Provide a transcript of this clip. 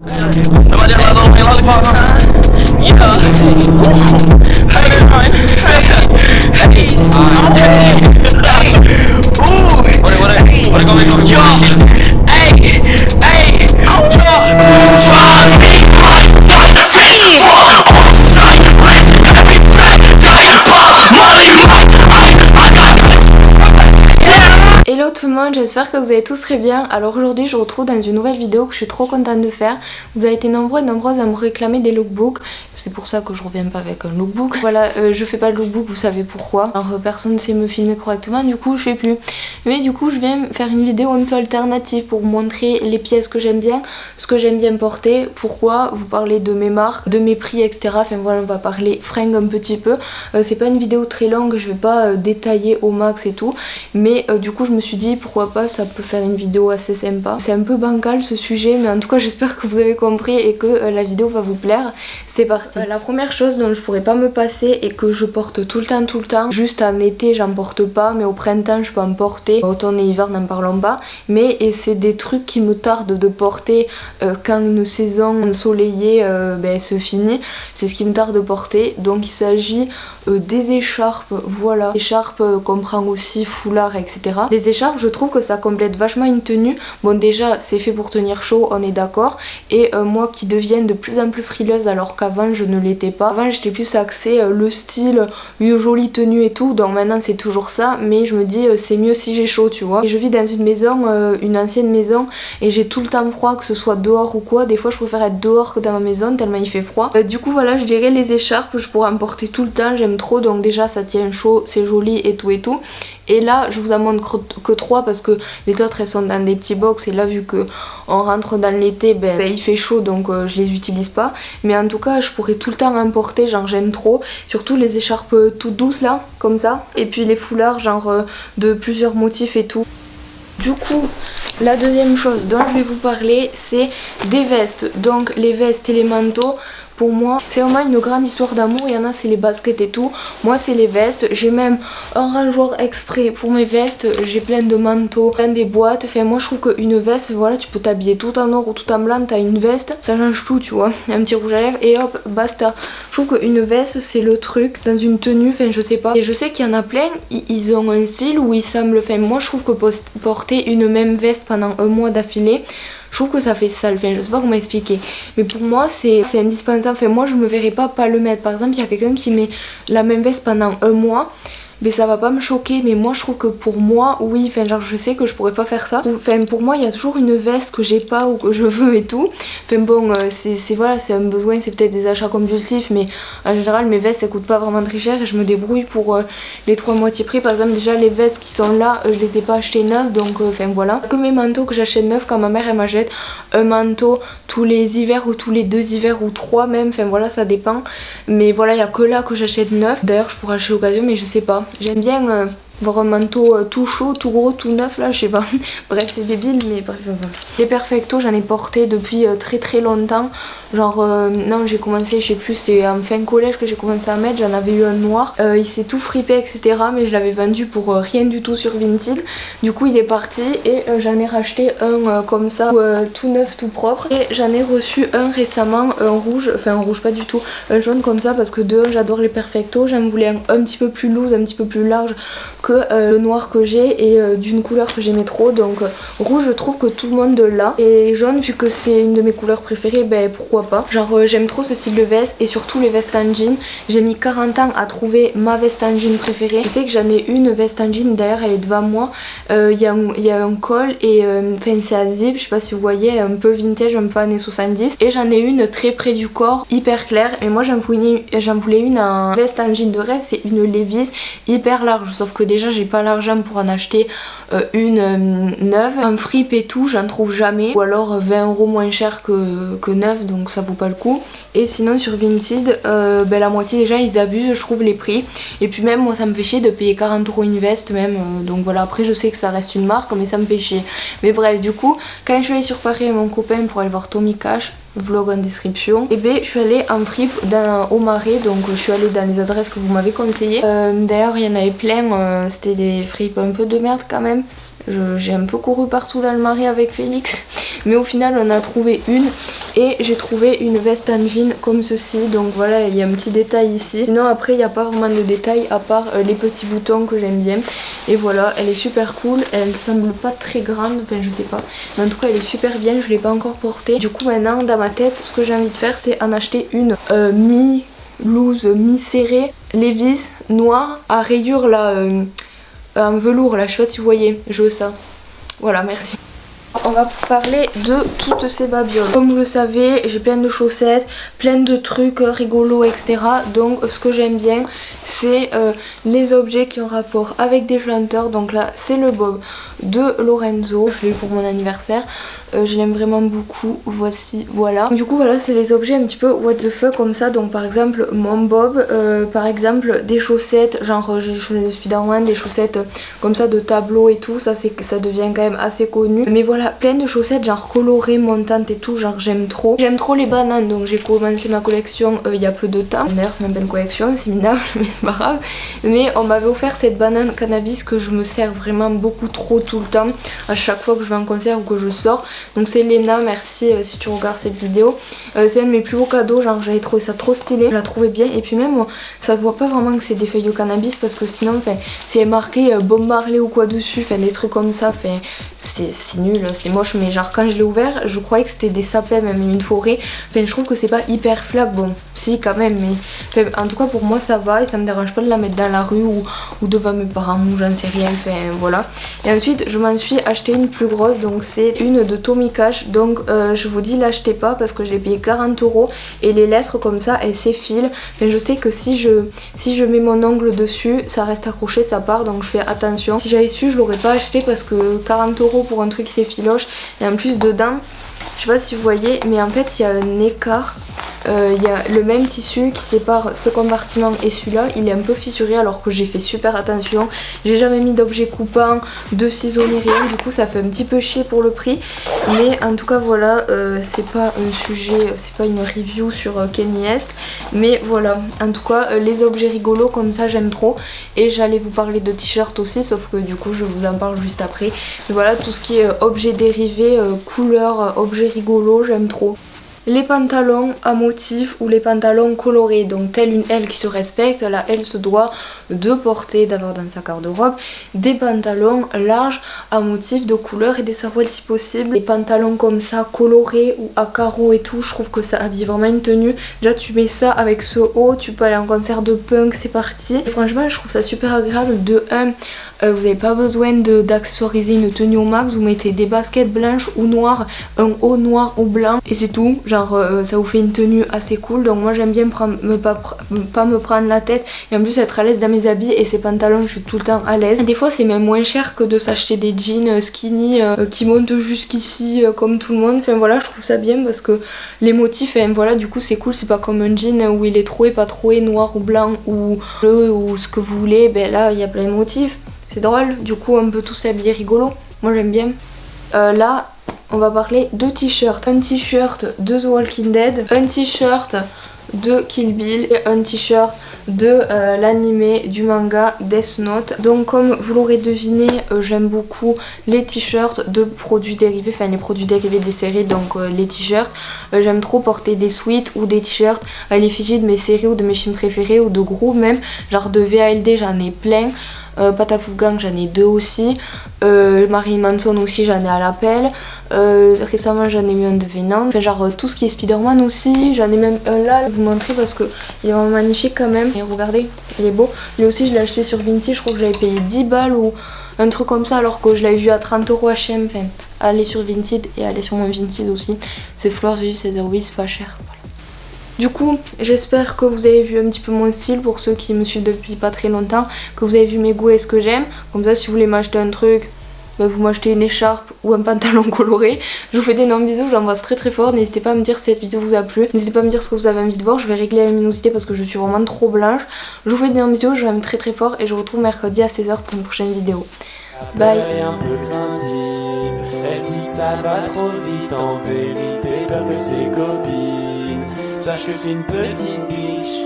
Nobody ever gonna play lollipop, huh? Yeah. Hey, hey, ooh. What it gonna make yo? Hey, hey, yo. Fuck me, fuck the face of all on sight. Every fat guy, I got Hello tout le monde, j'espère que vous allez tous très bien. Alors aujourd'hui je vous retrouve dans une nouvelle vidéo que je suis trop contente de faire. Vous avez été nombreux et nombreuses à me réclamer des lookbooks. C'est pour ça que je reviens pas avec un lookbook. Voilà, je fais pas de lookbook, vous savez pourquoi. Alors personne ne sait me filmer correctement, du coup je fais plus. Mais du coup je viens faire une vidéo un peu alternative pour vous montrer les pièces que j'aime bien, ce que j'aime bien porter, pourquoi, vous parler de mes marques, de mes prix, etc. Enfin voilà, on va parler fringues un petit peu. C'est pas une vidéo très longue, je vais pas détailler au max et tout. Mais du coup je me suis dit pourquoi pas, ça peut faire une vidéo assez sympa. C'est un peu bancal ce sujet, mais en tout cas j'espère que vous avez compris et que la vidéo va vous plaire. C'est parti. La première chose dont je pourrais pas me passer et que je porte tout le temps, juste en été j'en porte pas, mais au printemps je peux en porter, automne et hiver n'en parlons pas, mais c'est des trucs qui me tardent de porter quand une saison ensoleillée se finit. C'est ce qui me tarde de porter, donc il s'agit des écharpes, voilà. Écharpes comprend aussi foulard, etc. Les écharpes, je trouve que ça complète vachement une tenue. Bon déjà c'est fait pour tenir chaud, on est d'accord, et moi qui deviens de plus en plus frileuse alors qu'avant je ne l'étais pas. Avant j'étais plus axée le style, une jolie tenue et tout, donc maintenant c'est toujours ça, mais je me dis c'est mieux si j'ai chaud, tu vois. Et je vis dans une maison, une ancienne maison, et j'ai tout le temps froid, que ce soit dehors ou quoi. Des fois je préfère être dehors que dans ma maison tellement il fait froid. Du coup voilà, je dirais les écharpes, je pourrais en porter tout le temps, j'aime trop, donc déjà ça tient chaud, c'est joli et tout et tout. Et là je vous en montre que 3 parce que les autres elles sont dans des petits box, et là vu que on rentre dans l'été, il fait chaud, donc je les utilise pas. Mais en tout cas je pourrais tout le temps en porter, genre j'aime trop. Surtout les écharpes toutes douces là, comme ça. Et puis les foulards genre de plusieurs motifs et tout. Du coup, la deuxième chose dont je vais vous parler, c'est des vestes. Donc les vestes et les manteaux, pour moi, c'est vraiment une grande histoire d'amour. Il y en a c'est les baskets et tout. Moi c'est les vestes. J'ai même un rangeoir exprès pour mes vestes. J'ai plein de manteaux, plein des boîtes. Enfin moi je trouve qu'une veste, voilà, tu peux t'habiller tout en or ou tout en blanc, t'as une veste, ça change tout, tu vois. Un petit rouge à lèvres et hop, basta. Je trouve qu'une veste c'est le truc dans une tenue, enfin je sais pas. Et je sais qu'il y en a plein, ils ont un style où ils semblent, enfin moi je trouve que porter une même veste pendant un mois d'affilée, je trouve que ça fait sale, enfin je sais pas comment expliquer, mais pour moi c'est indispensable. Enfin moi je me verrais pas le mettre. Par exemple il y a quelqu'un qui met la même veste pendant un mois, mais ça va pas me choquer. Mais moi je trouve que pour moi oui, enfin genre je sais que je pourrais pas faire ça. Enfin pour moi il y a toujours une veste que j'ai pas ou que je veux et tout. Enfin bon c'est voilà, c'est un besoin, c'est peut-être des achats compulsifs, mais en général mes vestes elles coûtent pas vraiment très cher et je me débrouille pour les 3 moitiés prix. Par exemple déjà les vestes qui sont là, je les ai pas achetées neuves, donc enfin voilà. Que mes manteaux que j'achète neufs quand ma mère elle m'achète un manteau tous les hivers ou tous les 2 hivers ou 3 même, enfin voilà ça dépend. Mais voilà, il y a que là que j'achète neuf. D'ailleurs je pourrais acheter l'occasion mais je sais pas. J'aime bien voir un manteau tout chaud, tout gros, tout neuf là, je sais pas. Bref, c'est débile, mais bref. Les Perfecto, j'en ai porté depuis très longtemps. Genre, non, j'ai commencé, je sais plus, c'est en fin collège que j'ai commencé à mettre. J'en avais eu un noir. Il s'est tout fripé, etc. Mais je l'avais vendu pour rien du tout sur Vinted. Du coup, il est parti et j'en ai racheté un comme ça, tout neuf, tout propre. Et j'en ai reçu un récemment, un rouge, enfin un rouge pas du tout, un jaune comme ça, parce que de un, j'adore les Perfecto. J'en voulais un petit peu plus loose, un petit peu plus large que le noir que j'ai, et d'une couleur que j'aimais trop. Donc rouge, je trouve que tout le monde l'a, et jaune vu que c'est une de mes couleurs préférées, pourquoi pas. Genre j'aime trop ce style de veste, et surtout les vestes en jean. J'ai mis 40 ans à trouver ma veste en jean préférée. Je sais que j'en ai une veste en jean, d'ailleurs elle est devant moi. Il y a un col et enfin c'est à zip, je sais pas si vous voyez, un peu vintage, un peu années 70. Et j'en ai une très près du corps, hyper claire, et moi j'en voulais une en veste en jean de rêve. C'est une Levi's hyper large, sauf que déjà j'ai pas l'argent pour en acheter une neuve. En fripe et tout j'en trouve jamais, ou alors 20 € moins cher que neuve, donc ça vaut pas le coup. Et sinon sur Vinted la moitié déjà ils abusent, je trouve, les prix. Et puis même moi ça me fait chier de payer 40 € une veste même, donc voilà. Après je sais que ça reste une marque, mais ça me fait chier. Mais bref, du coup quand je suis allée sur Paris avec mon copain pour aller voir Tommy Cash, vlog en description, et je suis allée en fripe au Marais, donc je suis allée dans les adresses que vous m'avez conseillées. D'ailleurs il y en avait plein, c'était des fripes un peu de merde quand même. J'ai un peu couru partout dans le Marais avec Félix, mais au final on a trouvé une et j'ai trouvé une veste en jean comme ceci, donc voilà, il y a un petit détail ici. Sinon après il n'y a pas vraiment de détails à part les petits boutons que j'aime bien, et voilà, elle est super cool, elle semble pas très grande, enfin je sais pas, mais en tout cas elle est super bien, je l'ai pas encore portée. Du coup maintenant dans ma tête ce que j'ai envie de faire c'est en acheter une mi-loose, mi-serrée, Levi's noire à rayures là, en velours là, je sais pas si vous voyez, je veux ça. Voilà, merci. On va parler de toutes ces babioles. Comme vous le savez, j'ai plein de chaussettes, plein de trucs rigolos, etc. Donc ce que j'aime bien, c'est les objets qui ont rapport avec des chanteurs. Donc là, c'est le bob de Lorenzo. Je l'ai eu pour mon anniversaire. Je l'aime vraiment beaucoup. Voici, voilà. Du coup, voilà, c'est les objets un petit peu what the fuck comme ça. Donc par exemple, mon bob, par exemple, des chaussettes, genre j'ai des chaussettes de Spider-Man, des chaussettes comme ça de tableau et tout. Ça devient quand même assez connu. Mais voilà, plein de chaussettes genre colorées, montantes et tout, genre j'aime trop. J'aime trop les bananes, donc j'ai commencé ma collection il y a peu de temps. D'ailleurs c'est même pas une collection, c'est minable, mais c'est pas grave. Mais on m'avait offert cette banane cannabis que je me sers vraiment beaucoup trop tout le temps, à chaque fois que je vais en concert ou que je sors. Donc c'est Léna, merci si tu regardes cette vidéo. C'est un de mes plus beaux cadeaux, genre j'avais trouvé ça trop stylé, je la trouvais bien. Et puis même ça se voit pas vraiment que c'est des feuilles de cannabis, parce que sinon c'est marqué Bob Marley ou quoi dessus, des trucs comme ça, c'est nul, c'est moche. Mais genre quand je l'ai ouvert je croyais que c'était des sapins, même une forêt. Je trouve que c'est pas hyper flag, bon si quand même, mais en tout cas pour moi ça va et ça me dérange pas de la mettre dans la rue ou devant mes parents ou j'en sais rien, voilà. Et ensuite je m'en suis acheté une plus grosse, donc c'est une de Tommy Cash. Donc je vous dis l'achetez pas parce que je l'ai payé 40 € et les lettres comme ça elles s'effilent. Je sais que si je mets mon ongle dessus ça reste accroché, ça part, donc je fais attention. Si j'avais su je l'aurais pas acheté parce que 40 € pour un truc qui s'effiloche, et en plus dedans, je sais pas si vous voyez, mais en fait il y a un écart. Il y a le même tissu qui sépare ce compartiment et celui-là, il est un peu fissuré alors que j'ai fait super attention. J'ai jamais mis d'objet coupant, de ciseaux ni rien, du coup ça fait un petit peu chier pour le prix. Mais en tout cas voilà, c'est pas un sujet, c'est pas une review sur Kanye West, mais voilà, en tout cas les objets rigolos comme ça j'aime trop. Et j'allais vous parler de t-shirts aussi, sauf que du coup je vous en parle juste après. Mais voilà, tout ce qui est objet dérivé, couleurs, objets rigolos, j'aime trop. Les pantalons à motifs ou les pantalons colorés, donc telle une L qui se respecte, la L se doit de porter, d'avoir dans sa garde-robe des pantalons larges à motifs de couleurs et des sarouels si possible. Les pantalons comme ça colorés ou à carreaux et tout, je trouve que ça habille vraiment une tenue. Déjà tu mets ça avec ce haut, tu peux aller en concert de punk, c'est parti. Et franchement je trouve ça super agréable. De 1, vous n'avez pas besoin d'accessoriser une tenue au max, vous mettez des baskets blanches ou noires, un haut noir ou blanc et c'est tout. Genre ça vous fait une tenue assez cool, donc moi j'aime bien pas me prendre la tête et en plus être à l'aise dans mes habits. Et ces pantalons je suis tout le temps à l'aise. Des fois c'est même moins cher que de s'acheter des jeans skinny qui montent jusqu'ici comme tout le monde. Voilà, je trouve ça bien parce que les motifs, voilà, du coup c'est cool. C'est pas comme un jean où il est troué, pas troué, noir ou blanc ou bleu ou ce que vous voulez. Là il y a plein de motifs, c'est drôle, du coup on peut tous s'habiller rigolo, moi j'aime bien. Là on va parler de t-shirts. Un t-shirt de The Walking Dead, un t-shirt de Kill Bill et un t-shirt de l'animé du manga Death Note. Donc comme vous l'aurez deviné, j'aime beaucoup les t-shirts de produits dérivés, les produits dérivés des séries, donc les t-shirts. J'aime trop porter des sweats ou des t-shirts à l'effigie de mes séries ou de mes films préférés ou de groupes même, genre de VALD j'en ai plein. Patapouf Gang j'en ai 2 aussi, Marilyn Manson aussi j'en ai à l'appel, récemment j'en ai eu un de Venom, genre tout ce qui est Spider-Man aussi, j'en ai même un là, je vais vous montrer parce que il est vraiment magnifique quand même, et regardez, il est beau. Lui aussi je l'ai acheté sur Vinted, je crois que j'avais payé 10 balles ou un truc comme ça alors que je l'avais vu à 30 € H&M. Allez sur Vinted et allez sur mon Vinted aussi, c'est Fleurs Vives 16,08 €, c'est pas cher, voilà. Du coup, j'espère que vous avez vu un petit peu mon style pour ceux qui me suivent depuis pas très longtemps, que vous avez vu mes goûts et ce que j'aime. Comme ça, si vous voulez m'acheter un truc, vous m'achetez une écharpe ou un pantalon coloré. Je vous fais d'énormes bisous, j'embrasse très très fort. N'hésitez pas à me dire si cette vidéo vous a plu. N'hésitez pas à me dire ce que vous avez envie de voir. Je vais régler la luminosité parce que je suis vraiment trop blanche. Je vous fais d'énormes bisous, je vous aime très très fort et je vous retrouve mercredi à 16 h pour une prochaine vidéo. Bye. Un peu craintive, elle dit que ça va trop vite, en vérité peur que ses copines sachent que c'est une petite biche.